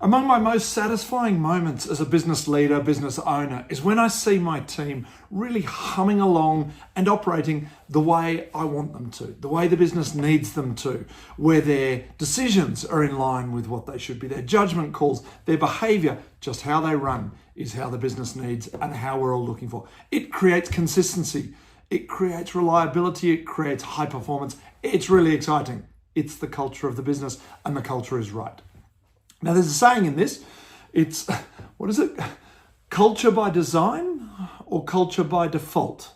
Among my most satisfying moments as a business leader, business owner, is when I see my team really humming along and operating the way I want them to, the way the business needs them to, where their decisions are in line with what they should be, their judgment calls, their behavior, just how they run is how the business needs and how we're all looking for. It creates consistency, it creates reliability, it creates high performance. It's really exciting. It's the culture of the business, and the culture is right. Now, there's a saying in this. It's, what is it? Culture by design or culture by default?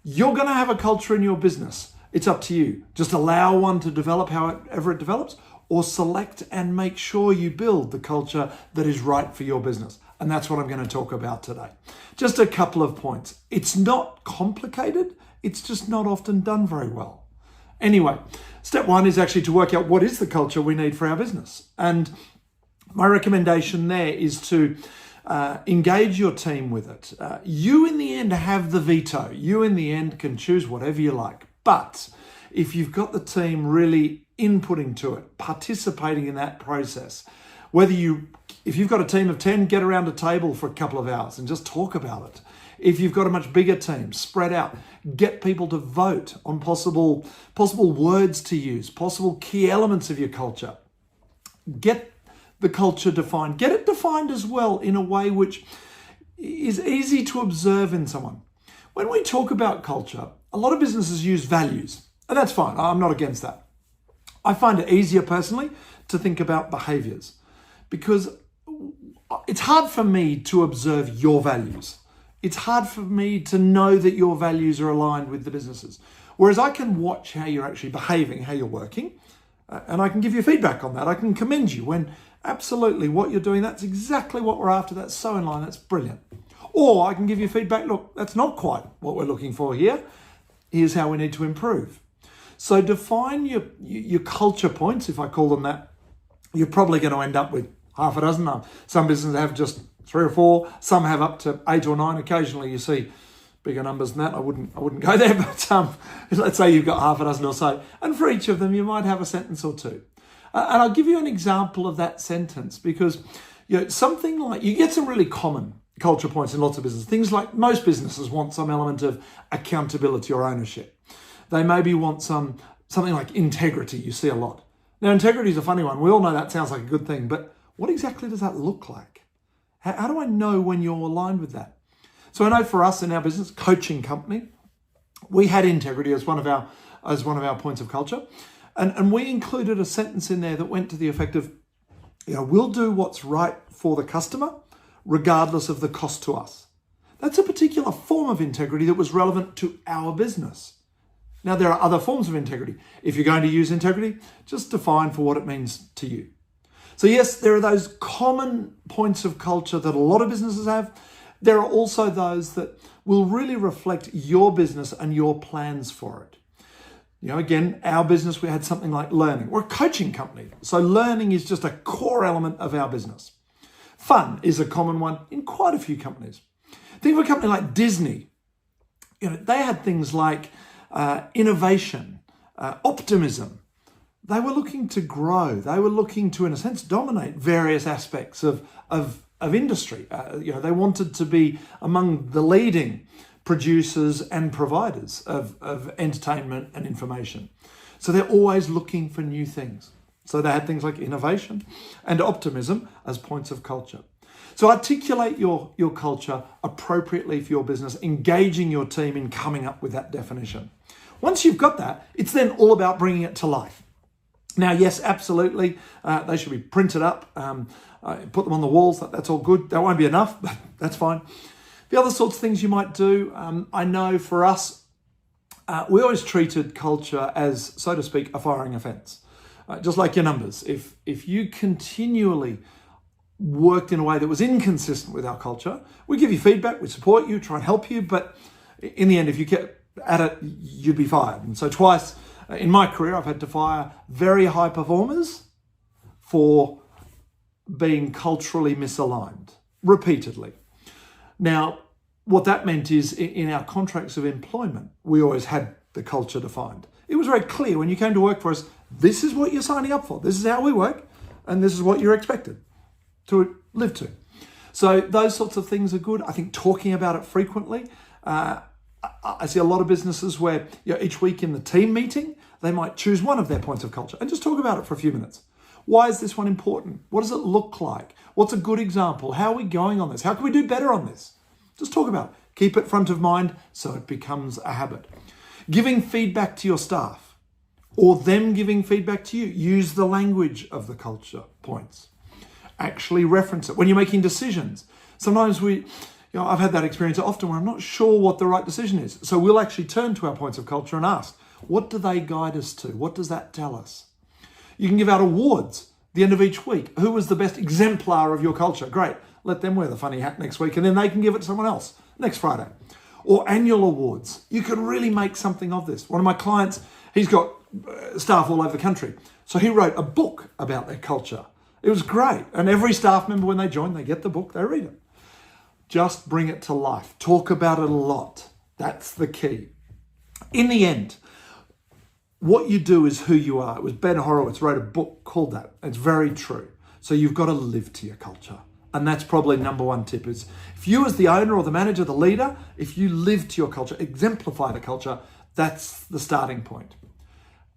You're going to have a culture in your business. It's up to you. Just allow one to develop however it develops, or select and make sure you build the culture that is right for your business. And that's what I'm going to talk about today. Just a couple of points. It's not complicated. It's just not often done very well. Anyway, step one is actually to work out what is the culture we need for our business. And my recommendation there is to engage your team with it. You in the end have the veto. You in the end can choose whatever you like. But if you've got the team really inputting to it, participating in that process, if you've got a team of 10, get around a table for a couple of hours and just talk about it. If you've got a much bigger team, spread out, get people to vote on possible words to use, possible key elements of your culture. Get the culture defined. Get it defined as well in a way which is easy to observe in someone. When we talk about culture, a lot of businesses use values, and that's fine. I'm not against that. I find it easier personally to think about behaviors because it's hard for me to observe your values. It's hard for me to know that your values are aligned with the businesses. Whereas I can watch how you're actually behaving, how you're working, and I can give you feedback on that. I can commend you when absolutely what you're doing, that's exactly what we're after. That's so in line. That's brilliant. Or I can give you feedback. Look, that's not quite what we're looking for here. Here's how we need to improve. So define your culture points, if I call them that. You're probably going to end up with half a dozen. Some businesses have just 3 or 4. Some have up to 8 or 9. Occasionally you see bigger numbers than that. I wouldn't go there, but let's say you've got half a dozen or so. And for each of them, you might have a sentence or two. And I'll give you an example of that sentence because something like, you get some really common culture points in lots of businesses. Things like most businesses want some element of accountability or ownership. They maybe want something like integrity. You see a lot. Now, integrity is a funny one. We all know that sounds like a good thing, but what exactly does that look like? How do I know when you're aligned with that? So I know for us in our business, coaching company, we had integrity as one of our points of culture. And we included a sentence in there that went to the effect of, we'll do what's right for the customer, regardless of the cost to us. That's a particular form of integrity that was relevant to our business. Now, there are other forms of integrity. If you're going to use integrity, just define for what it means to you. So yes, there are those common points of culture that a lot of businesses have. There are also those that will really reflect your business and your plans for it. Again, our business, we had something like learning. We're a coaching company. So learning is just a core element of our business. Fun is a common one in quite a few companies. Think of a company like Disney. They had things like innovation, optimism. They were looking to grow. They were looking to, in a sense, dominate various aspects of industry. They wanted to be among the leading producers and providers of entertainment and information. So they're always looking for new things. So they had things like innovation and optimism as points of culture. So articulate your culture appropriately for your business, engaging your team in coming up with that definition. Once you've got that, it's then all about bringing it to life. Now, yes, absolutely, they should be printed up, put them on the walls, that's all good. That won't be enough, but that's fine. The other sorts of things you might do, I know for us, we always treated culture as, so to speak, a firing offence. Just like your numbers. If you continually worked in a way that was inconsistent with our culture, we give you feedback, we support you, try and help you, but in the end, if you kept at it, you'd be fired. And so twice in my career, I've had to fire very high performers for being culturally misaligned, repeatedly. Now, what that meant is in our contracts of employment, we always had the culture defined. It was very clear when you came to work for us, this is what you're signing up for. This is how we work, and this is what you're expected. to live to. So those sorts of things are good. I think talking about it frequently. I see a lot of businesses where each week in the team meeting, they might choose one of their points of culture and just talk about it for a few minutes. Why is this one important? What does it look like? What's a good example? How are we going on this? How can we do better on this? Just talk about it. Keep it front of mind so it becomes a habit. Giving feedback to your staff or them giving feedback to you. Use the language of the culture points. Actually reference it. When you're making decisions, sometimes I've had that experience often where I'm not sure what the right decision is. So we'll actually turn to our points of culture and ask, what do they guide us to? What does that tell us? You can give out awards at the end of each week. Who was the best exemplar of your culture? Great. Let them wear the funny hat next week and then they can give it to someone else next Friday. Or annual awards. You can really make something of this. One of my clients, he's got staff all over the country. So he wrote a book about their culture. It was great. And every staff member, when they join, they get the book, they read it. Just bring it to life. Talk about it a lot. That's the key. In the end, what you do is who you are. It was Ben Horowitz wrote a book called that. It's very true. So you've got to live to your culture. And that's probably number one tip is if you as the owner or the manager, the leader, if you live to your culture, exemplify the culture, that's the starting point.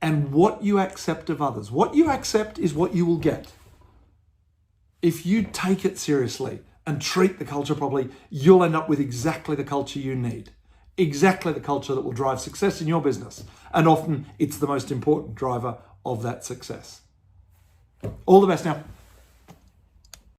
And what you accept of others. What you accept is what you will get. If you take it seriously and treat the culture properly, you'll end up with exactly the culture you need. Exactly the culture that will drive success in your business. And often it's the most important driver of that success. All the best now.